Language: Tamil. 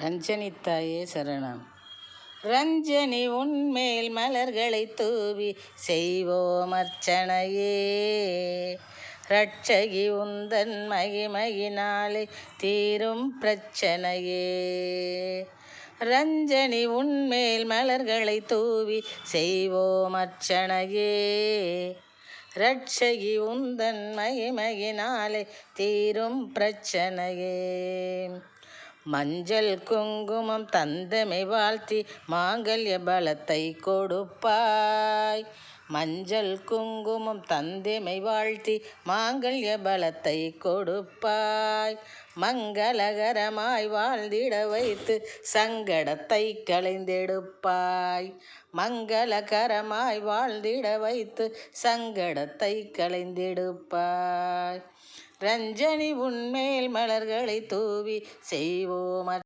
ரஞ்சனி தாயே சரணம். ரஞ்சனி உன்மேல் மலர்களை தூவி செய்வோம் அர்ச்சனையே. ரட்சகி உந்தன் மகிமையினாலே தீரும் பிரச்சனையே. ரஞ்சனி உன்மேல் மலர்களை தூவி செய்வோம் அர்ச்சனையே. ரட்சகி உந்தன் மகிமையினாலே தீரும் பிரச்சனையே. மஞ்சள் குங்குமம் தந்தமை வாழ்த்தி மாங்கல்ய பலத்தை கொடுப்பாய். மஞ்சள் குங்குமம் தந்தமை வாழ்த்தி மாங்கல்ய பலத்தை கொடுப்பாய். மங்களகரமாய் வாழ்ந்திட வைத்து சங்கடத்தை களைந்தெடுப்பாய். மங்களகரமாய் வாழ்ந்திட வைத்து சங்கடத்தை களைந்தெடுப்பாய். ரஞ்சனி உன்மேல் மலர்களை தூவி செய்வோம்